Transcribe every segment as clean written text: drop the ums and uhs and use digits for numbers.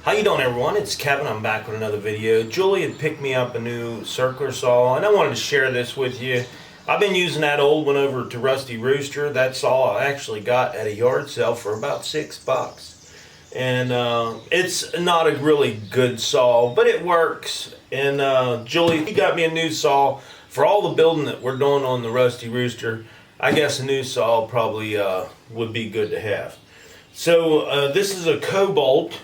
How you doing, everyone? It's Kevin. I'm back with another video. Julie had picked me up a new circular saw, and I wanted to share this with you. I've been using that old one over to Rusty Rooster. That saw I actually got at a yard sale for about $6. And it's not a really good saw, but it works. And Julie, he got me a new saw for all the building that we're doing on the Rusty Rooster. I guess a new saw probably would be good to have. So this is a Kobalt,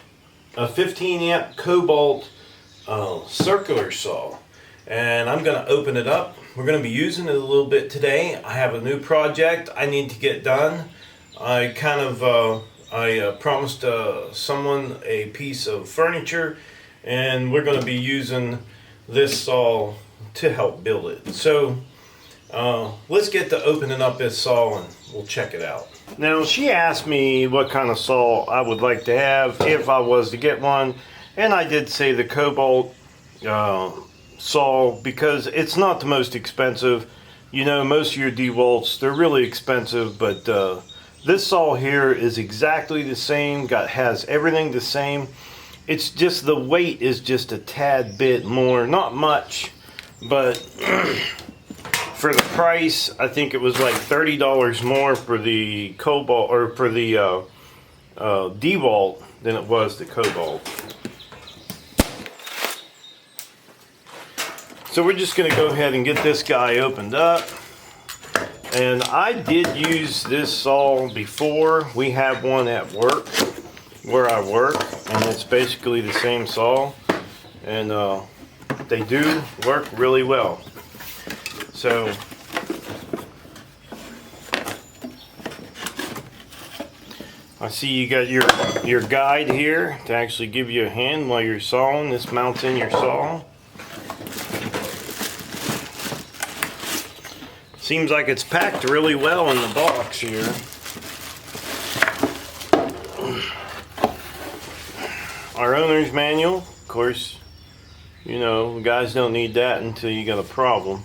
a 15 amp Kobalt circular saw, and I'm going to open it up. We're going to be using it a little bit today. I have a new project I need to get done. I promised someone a piece of furniture, and we're going to be using this saw to help build it. So let's get to opening up this saw and we'll check it out. Now, she asked me what kind of saw I would like to have if I was to get one, and I did say the Kobalt saw because it's not the most expensive. You know, most of your DeWalts, they're really expensive, but this saw here is exactly the same, has everything the same. It's just the weight is just a tad bit more, not much, but for the price, I think it was like $30 more for the Kobalt, or for the DeWalt, than it was the Kobalt. So we're just going to go ahead and get this guy opened up. And I did use this saw before. We have one at work, where I work, and it's basically the same saw. And they do work really well. So I see you got your guide here to actually give you a hand while you're sawing. This mounts in your saw. Seems like it's packed really well in the box here. Our owner's manual, of course, you know, guys don't need that until you got a problem.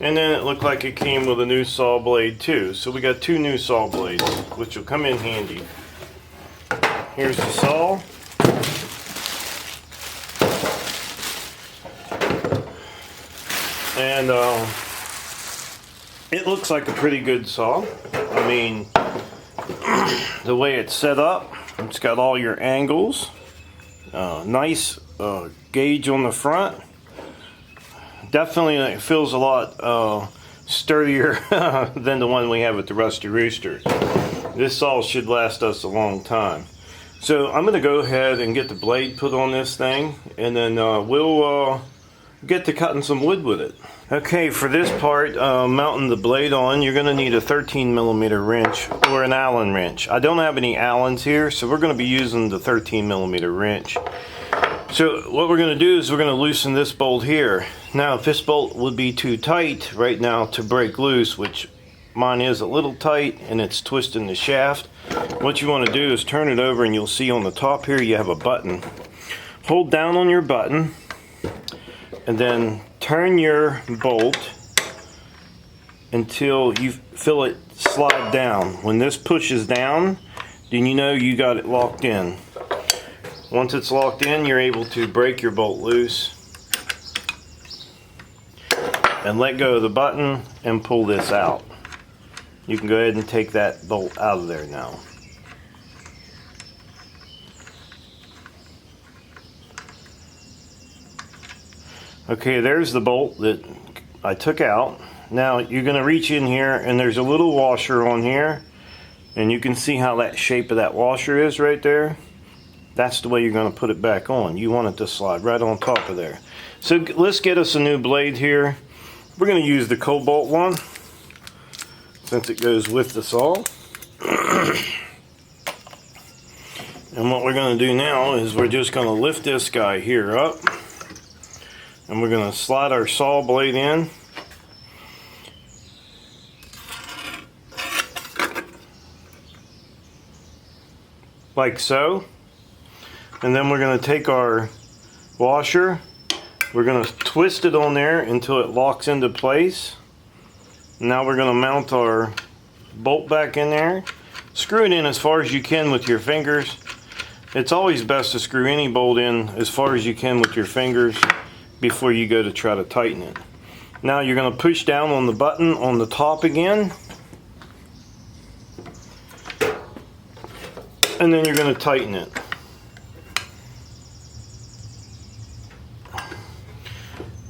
And then it looked like it came with a new saw blade too. So we got two new saw blades, which will come in handy. Here's the saw. And it looks like a pretty good saw. I mean, the way it's set up, it's got all your angles. Nice gauge on the front. Definitely it feels a lot sturdier than the one we have at the Rusty Rooster. This saw should last us a long time. So I'm going to go ahead and get the blade put on this thing, and then we'll get to cutting some wood with it. Okay, for this part, mounting the blade on, you're going to need a 13mm wrench or an Allen wrench. I don't have any Allens here, so we're going to be using the 13mm wrench. So what we're going to do is we're going to loosen this bolt here. Now, if this bolt would be too tight right now to break loose, which mine is a little tight and it's twisting the shaft, what you want to do is turn it over, and you'll see on the top here you have a button. Hold down on your button and then turn your bolt until you feel it slide down. When this pushes down, then you know you got it locked in. Once it's locked in, you're able to break your bolt loose and let go of the button and pull this out. You can go ahead and take that bolt out of there now. Okay, there's the bolt that I took out. Now you're going to reach in here, and there's a little washer on here, and you can see how that shape of that washer is right there. That's the way you're going to put it back on. You want it to slide right on top of there. So let's get us a new blade here. We're going to use the Kobalt one since it goes with the saw. And what we're going to do now is we're just going to lift this guy here up, and we're going to slide our saw blade in. Like so. And then we're going to take our washer, we're going to twist it on there until it locks into place. Now we're going to mount our bolt back in there. screw it in as far as you can with your fingers. It's always best to screw any bolt in as far as you can with your fingers before you go to try to tighten it. Now you're going to push down on the button on the top again, and then you're going to tighten it.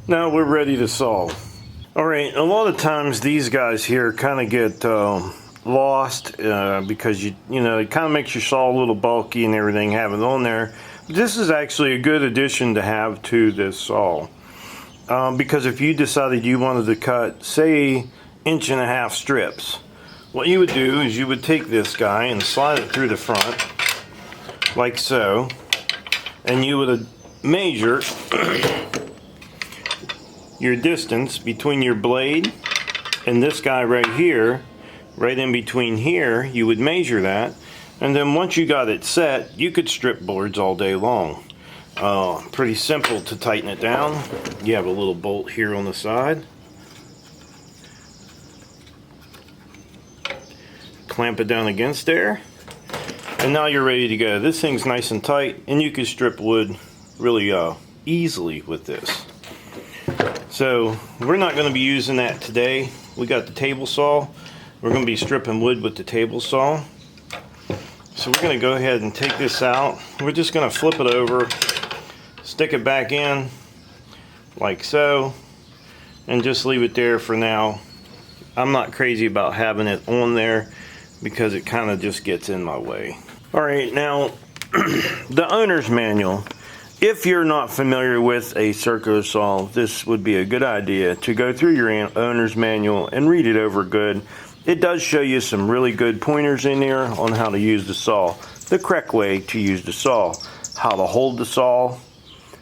Now we're ready to saw. Alright, a lot of times these guys here kind of get lost because you know, it kind of makes your saw a little bulky and everything having it on there. This is actually a good addition to have to this saw. Because if you decided you wanted to cut, say, 1.5-inch strips, what you would do is you would take this guy and slide it through the front, like so, and you would measure your distance between your blade and this guy right here, right in between here. You would measure that, and then once you got it set, you could strip boards all day long. Pretty simple to tighten it down. You have a little bolt here on the side. Clamp it down against there, and now you're ready to go. This thing's nice and tight, and you can strip wood really easily with this. So we're not going to be using that today. We got the table saw. We're going to be stripping wood with the table saw. So we're going to go ahead and take this out. We're just going to flip it over, stick it back in like so, and just leave it there for now. I'm not crazy about having it on there because it kind of just gets in my way. Alright, now the owner's manual. If you're not familiar with a circular saw, this would be a good idea to go through your owner's manual and read it over good. It does show you some really good pointers in there on how to use the saw, the correct way to use the saw, how to hold the saw,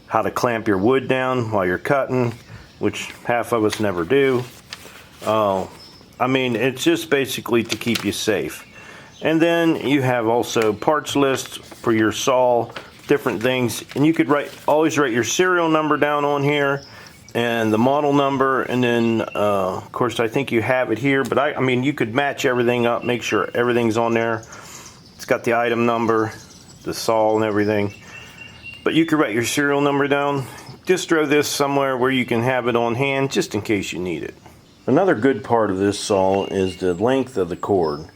how to clamp your wood down while you're cutting, which half of us never do. I mean, it's just basically to keep you safe. And then you have also parts lists for your saw, different things, and you could always write your serial number down on here and the model number, and then of course I think you have it here, but I mean you could match everything up, make sure everything's on there. It's got the item number, the saw and everything, but you could write your serial number down. Just throw this somewhere where you can have it on hand just in case you need it. Another good part of this saw is the length of the cord.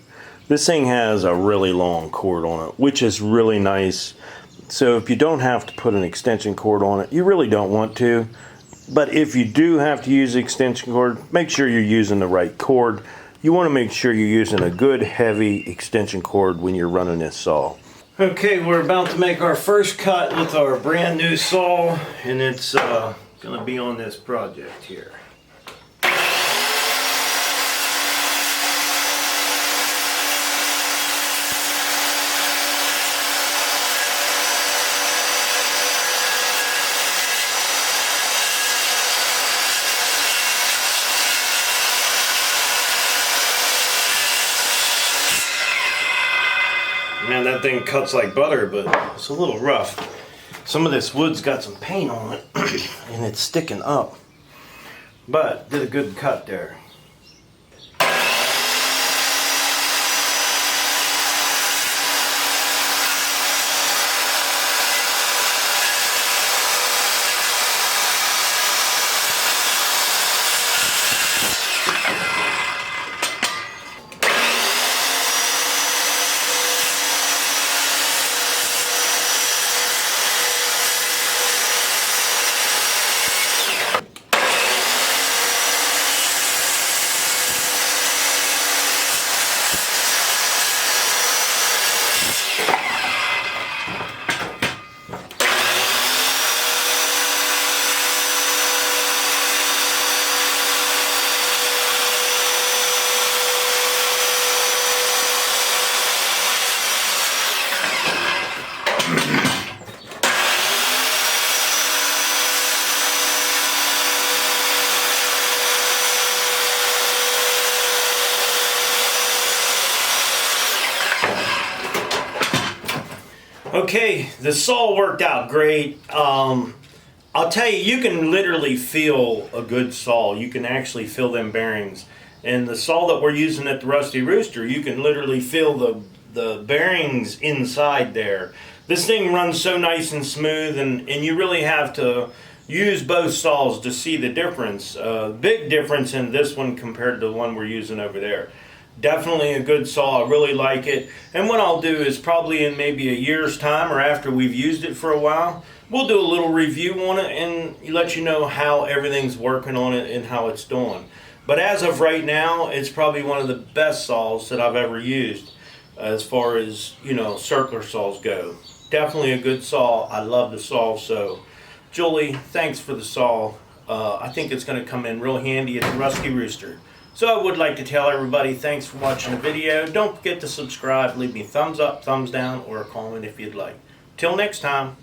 This thing has a really long cord on it, which is really nice. So if you don't have to put an extension cord on it, you really don't want to. But if you do have to use the extension cord, make sure you're using the right cord. You want to make sure you're using a good heavy extension cord when you're running this saw. Okay, we're about to make our first cut with our brand new saw, and it's going to be on this project here. Man, that thing cuts like butter, but it's a little rough. Some of this wood's got some paint on it, and it's sticking up. But did a good cut there. Okay, the saw worked out great. I'll tell you, you can literally feel a good saw. You can actually feel them bearings. And the saw that we're using at the Rusty Rooster, you can literally feel the bearings inside there. This thing runs so nice and smooth, and you really have to use both saws to see the difference. Big difference in this one compared to the one we're using over there. Definitely a good saw. I really like it. And what I'll do is probably in maybe a year's time, or after we've used it for a while, we'll do a little review on it and let you know how everything's working on it and how it's doing. But as of right now, it's probably one of the best saws that I've ever used as far as, you know, circular saws go. Definitely a good saw. I love the saw. So Julie, thanks for the saw. I think it's going to come in real handy at the Rusty Rooster. So I would like to tell everybody thanks for watching the video. Don't forget to subscribe, leave me a thumbs up, thumbs down, or a comment if you'd like. Till next time.